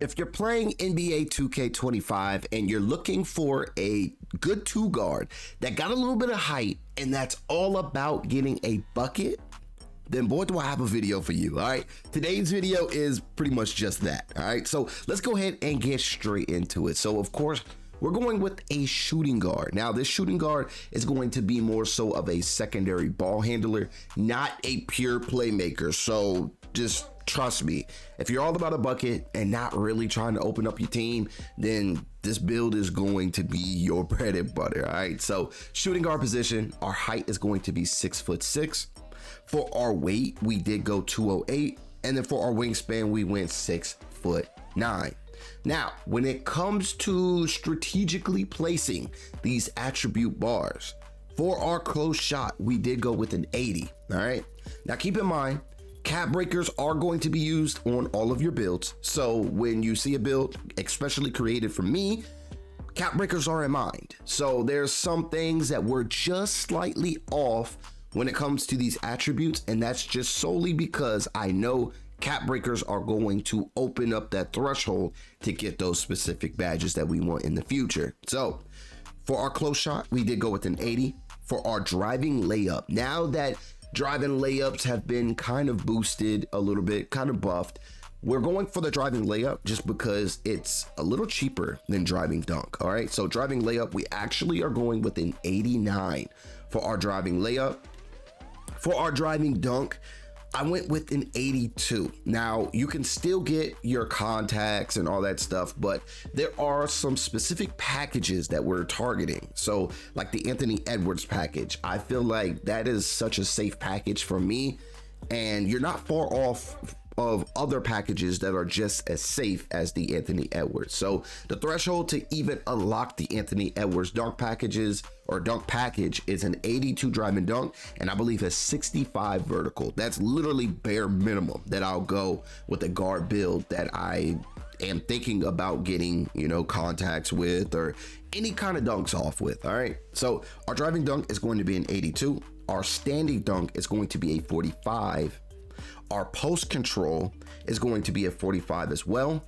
If you're playing NBA 2K25 and you're looking for a good two guard that got a little bit of height and that's all about getting a bucket, then boy, do I have a video for you, all right? Today's video is pretty much just that, all right? So let's go ahead and get straight into it. So of course, we're going with a shooting guard. Now, this shooting guard is going to be more so of a secondary ball handler, not a pure playmaker. So just trust me, if you're all about a bucket and not really trying to open up your team, then this build is going to be your bread and butter, all right? So shooting guard position, our height is going to be 6'6". For our weight, we did go 208. And then for our wingspan, we went 6'9". Now, when it comes to strategically placing these attribute bars, for our close shot, we did go with an 80, all right? Now, keep in mind, cap breakers are going to be used on all of your builds. So when you see a build, especially created for me, cap breakers are in mind. So there's some things that were just slightly off when it comes to these attributes, and that's just solely because I know cap breakers are going to open up that threshold to get those specific badges that we want in the future. So for our close shot, we did go with an 80. For our driving layup, now that driving layups have been kind of boosted a little bit, kind of buffed, we're going for the driving layup just because it's a little cheaper than driving dunk. All right, so driving layup, we actually are going with an 89 for our driving layup. For our driving dunk, I went with an 82. Now, you can still get your contacts and all that stuff, but there are some specific packages that we're targeting. So like the Anthony Edwards package, I feel like that is such a safe package for me, and you're not far off of other packages that are just as safe as the Anthony Edwards. So the threshold to even unlock the Anthony Edwards dunk packages or dunk package is an 82 driving dunk, and I believe a 65 vertical. That's literally bare minimum that I'll go with a guard build that I am thinking about getting, you know, contacts with or any kind of dunks off with. All right, so our driving dunk is going to be an 82. Our standing dunk is going to be a 45. Our post control is going to be a 45 as well.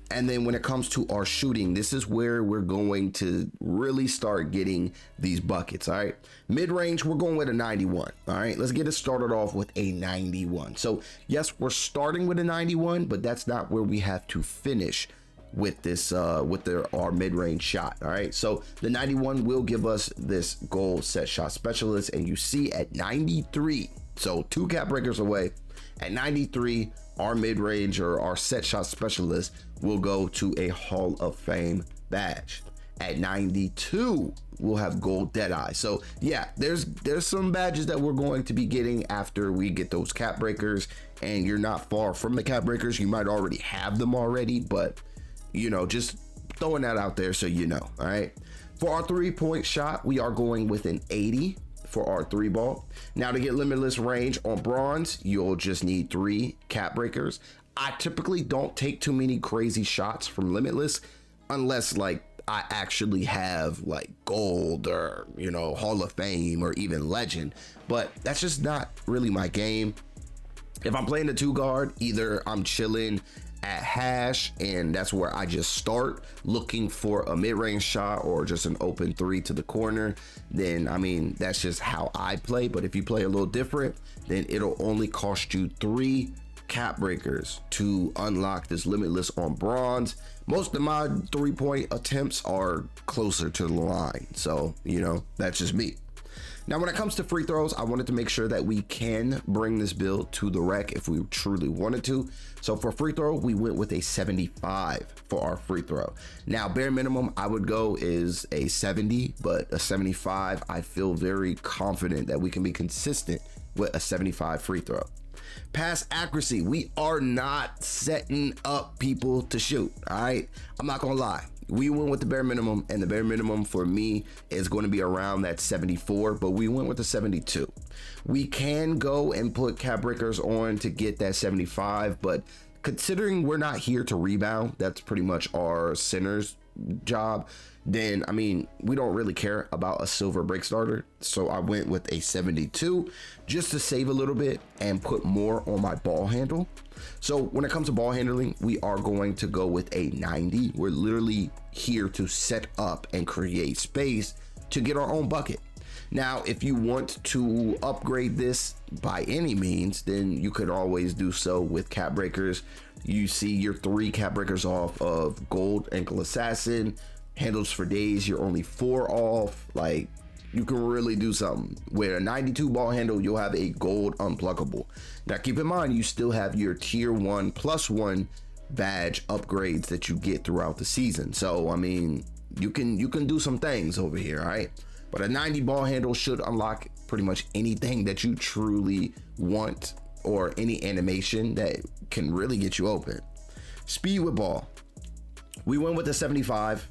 And then when it comes to our shooting, this is where we're going to really start getting these buckets, all right? Mid-range, we're going with a 91, all right? Let's get it started off with a 91. So yes, we're starting with a 91, but that's not where we have to finish with this, our mid-range shot, all right? So the 91 will give us this goal set shot specialist, and you see at 93, so 2 cap breakers away, at 93, our mid-range or our set shot specialist will go to a Hall of Fame badge. At 92, we'll have gold Deadeye. So yeah, there's some badges that we're going to be getting after we get those cap breakers, and you're not far from the cap breakers. You might already have them already, but you know, just throwing that out there so you know, all right? For our 3-point shot, we are going with an 80 for our 3 ball. Now to get limitless range on bronze, you'll just need 3 cap breakers. I typically don't take too many crazy shots from limitless unless like I actually have like gold or, you know, Hall of Fame or even legend, but that's just not really my game. If I'm playing the 2 guard, either I'm chilling at hash, and that's where I just start looking for a mid-range shot or just an open 3 to the corner, then I mean, that's just how I play. But if you play a little different, then it'll only cost you 3 cap breakers to unlock this limitless on bronze. Most of my 3-point attempts are closer to the line, so you know, that's just me. Now, when it comes to free throws, I wanted to make sure that we can bring this build to the wreck if we truly wanted to. So for free throw, we went with a 75 for our free throw. Now, bare minimum I would go is a 70, but a 75, I feel very confident that we can be consistent with a 75 free throw. Pass accuracy, we are not setting up people to shoot, all right? I'm not gonna lie. We went with the bare minimum, and the bare minimum for me is going to be around that 74, but we went with the 72. We can go and put cap breakers on to get that 75, but considering we're not here to rebound, that's pretty much our center's job, then I mean, we don't really care about a silver break starter. So I went with a 72 just to save a little bit and put more on my ball handle. So when it comes to ball handling, we are going to go with a 90. We're literally here to set up and create space to get our own bucket. Now, if you want to upgrade this by any means, then you could always do so with cap breakers. You see your 3 cap breakers off of gold ankle assassin, handles for days, you're only 4 off. Like, you can really do something. With a 92 ball handle, you'll have a gold unpluckable. Now keep in mind, you still have your tier 1+1 badge upgrades that you get throughout the season. So I mean, you can do some things over here, all right? But a 90 ball handle should unlock pretty much anything that you truly want, or any animation that can really get you open. Speed with ball, we went with the 75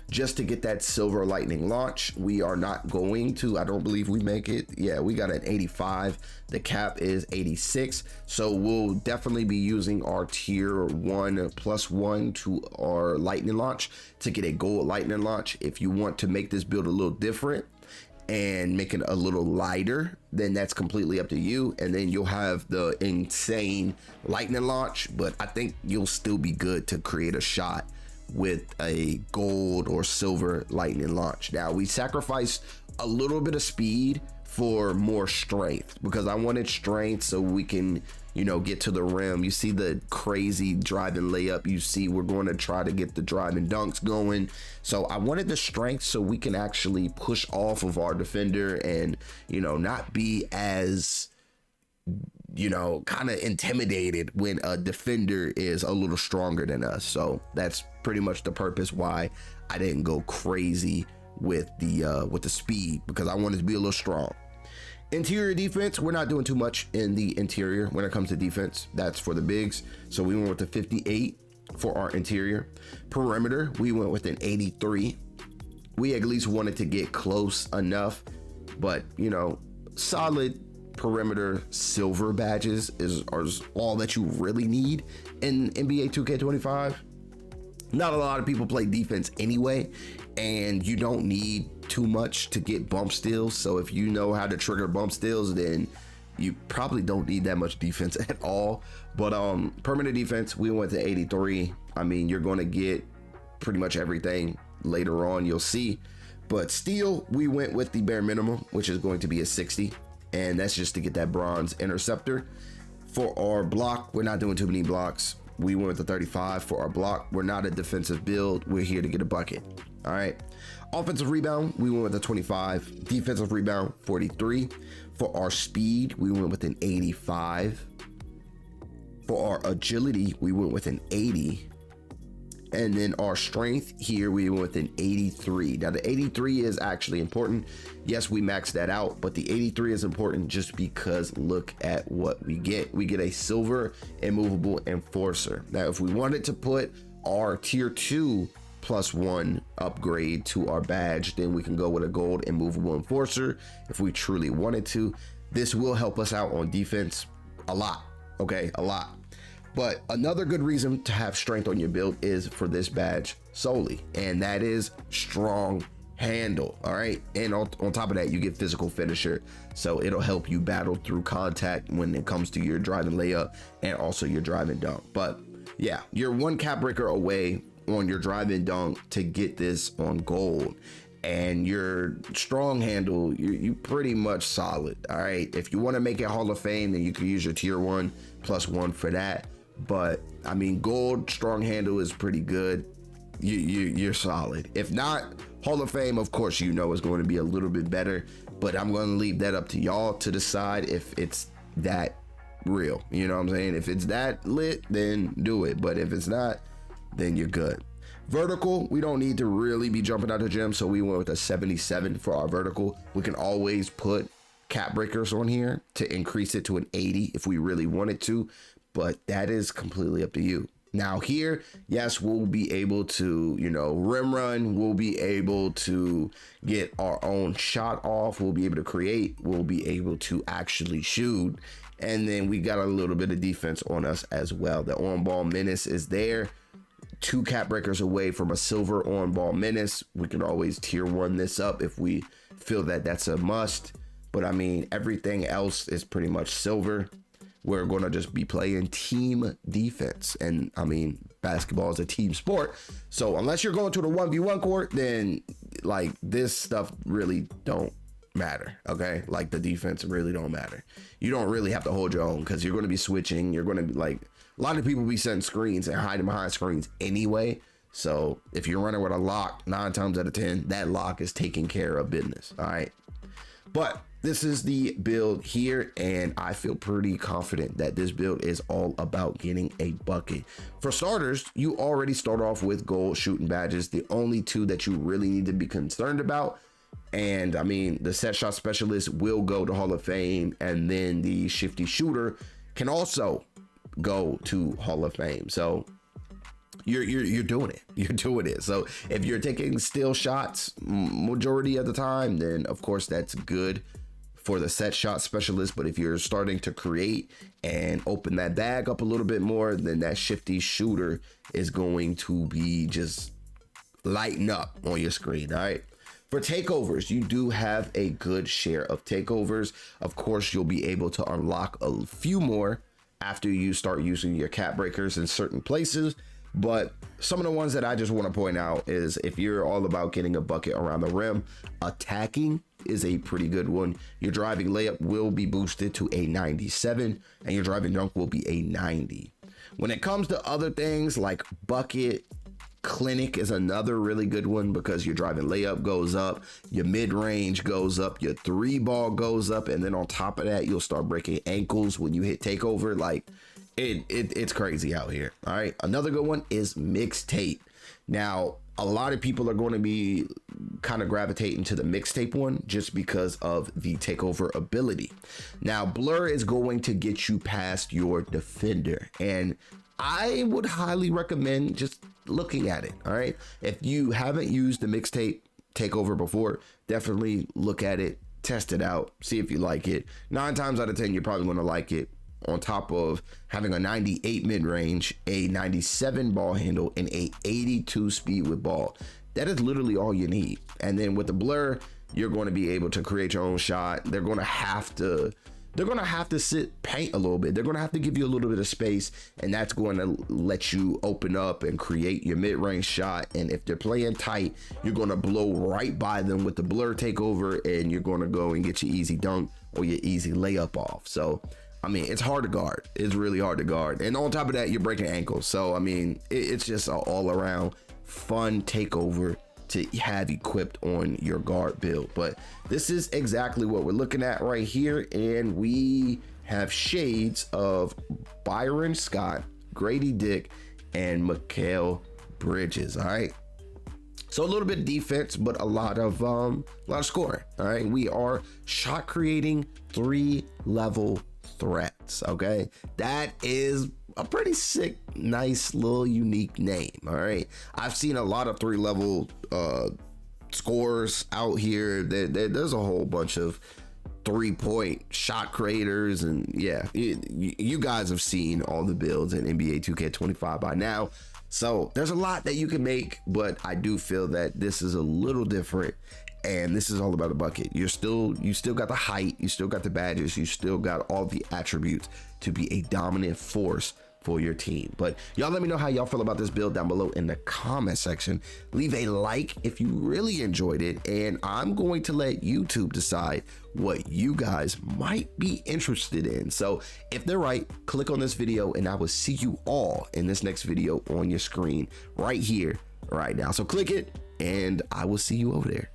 just to get that silver lightning launch. We are not going to, I don't believe we make it. Yeah, we got an 85. The cap is 86. So we'll definitely be using our tier 1+1 to our lightning launch to get a gold lightning launch. If you want to make this build a little different and make it a little lighter, then that's completely up to you. And then you'll have the insane lightning launch, but I think you'll still be good to create a shot with a gold or silver lightning launch. Now we sacrificed a little bit of speed for more strength, because I wanted strength so we can, you know, get to the rim. You see the crazy driving layup, you see we're going to try to get the driving dunks going. So I wanted the strength so we can actually push off of our defender and, you know, not be as, you know, kind of intimidated when a defender is a little stronger than us. So that's pretty much the purpose why I didn't go crazy with the speed, because I wanted to be a little strong. Interior defense, we're not doing too much in the interior when it comes to defense. That's for the bigs. So we went with the 58 for our interior. Perimeter, we went with an 83. We at least wanted to get close enough, but you know, solid perimeter silver badges is all that you really need in NBA 2K25. Not a lot of people play defense anyway, and you don't need too much to get bump steals. So if you know how to trigger bump steals, then you probably don't need that much defense at all. But perimeter defense, we went to 83. I mean, you're going to get pretty much everything later on, you'll see. But steal, we went with the bare minimum, which is going to be a 60. And that's just to get that bronze interceptor. For our block, we're not doing too many blocks. We went with the 35 for our block. We're not a defensive build. We're here to get a bucket. All right. Offensive rebound, we went with a 25. Defensive rebound, 43. For our speed, we went with an 85. For our agility, we went with an 80. And then our strength here, we went with an 83. Now the 83 is actually important. Yes, we maxed that out, but the 83 is important just because look at what we get. We get a silver immovable enforcer. Now, if we wanted to put our tier 2+1 upgrade to our badge, then we can go with a gold immovable enforcer if we truly wanted to. This will help us out on defense a lot, okay, a lot. But another good reason to have strength on your build is for this badge solely, and that is strong handle. All right, and on top of that, you get physical finisher, so it'll help you battle through contact when it comes to your driving layup and also your driving dunk. But yeah, you're one cap breaker away on your driving dunk to get this on gold, and your strong handle, you pretty much solid. All right, if you want to make it Hall of Fame, then you can use your tier 1+1 for that. But I mean, gold strong handle is pretty good. You're solid. If not Hall of Fame, of course, you know, is going to be a little bit better, but I'm going to leave that up to y'all to decide if it's that real. You know what I'm saying? If it's that lit, then do it. But if it's not, then you're good. Vertical, we don't need to really be jumping out the gym, so we went with a 77 for our vertical. We can always put cap breakers on here to increase it to an 80 if we really wanted to, but that is completely up to you. Now here, yes, we'll be able to, you know, rim run. We'll be able to get our own shot off. We'll be able to create. We'll be able to actually shoot. And then we got a little bit of defense on us as well. The on-ball menace is there. 2 cap breakers away from a silver on-ball menace. We can always tier 1 this up if we feel that that's a must. But I mean, everything else is pretty much silver. we're going to just be playing team defense. And I mean, basketball is a team sport. So unless you're going to the 1v1 court, then like this stuff really don't matter. Okay. Like the defense really don't matter. You don't really have to hold your own because you're going to be switching. You're going to be like, a lot of people be setting screens and hiding behind screens anyway. So if you're running with a lock, 9 times out of 10, that lock is taking care of business. All right. But this is the build here, and I feel pretty confident that this build is all about getting a bucket. For starters, you already start off with gold shooting badges, the only 2 that you really need to be concerned about. And I mean, the set shot specialist will go to Hall of Fame, and then the shifty shooter can also go to Hall of Fame. So you're doing it. You're doing it. So if you're taking still shots majority of the time, then of course that's good for the set shot specialist. But if you're starting to create and open that bag up a little bit more, then that shifty shooter is going to be just lighting up on your screen. All right. For takeovers, you do have a good share of takeovers. Of course, you'll be able to unlock a few more after you start using your cap breakers in certain places. But some of the ones that I just want to point out is if you're all about getting a bucket around the rim, attacking is a pretty good one. Your driving layup will be boosted to a 97 and your driving dunk will be a 90. When it comes to other things like bucket, clinic is another really good one because your driving layup goes up, your mid-range goes up, your 3-ball goes up, and then on top of that, you'll start breaking ankles when you hit takeover. Like it's crazy out here. All right. Another good one is mixtape. Now, a lot of people are going to be kind of gravitating to the mixtape one just because of the takeover ability. Now, blur is going to get you past your defender, and I would highly recommend just looking at it. All right. If you haven't used the mixtape takeover before, definitely look at it, test it out, see if you like it. 9 times out of 10, you're probably going to like it. On top of having a 98 mid-range, a 97 ball handle, and a 82 speed with ball. That is literally all you need. And then with the blur, you're going to be able to create your own shot. They're going to have to sit paint a little bit. They're going to have to give you a little bit of space, and that's going to let you open up and create your mid-range shot. And if they're playing tight, you're going to blow right by them with the blur takeover, and you're going to go and get your easy dunk or your easy layup off. So I mean, it's hard to guard. It's really hard to guard. And on top of that, you're breaking ankles. So, I mean, it's just an all around fun takeover to have equipped on your guard build. But this is exactly what we're looking at right here. And we have shades of Byron Scott, Grady Dick, and Mikal Bridges. All right. So a little bit of defense, but a lot of scoring. All right. We are shot creating 3-level threats. Okay, that is a pretty sick, nice little unique name. All right, I've seen a lot of 3-level scores out here. There's a whole bunch of 3-point shot creators, and yeah, you guys have seen all the builds in NBA 2K25 by now. So there's a lot that you can make, but I do feel that this is a little different. And this is all about the bucket. You still got the height, you still got the badges, you still got all the attributes to be a dominant force for your team. But y'all let me know how y'all feel about this build down below in the comment section. Leave a like if you really enjoyed it, and I'm going to let YouTube decide what you guys might be interested in. So if they're right, click on this video, and I will see you all in this next video on your screen right here, right now. So click it, and I will see you over there.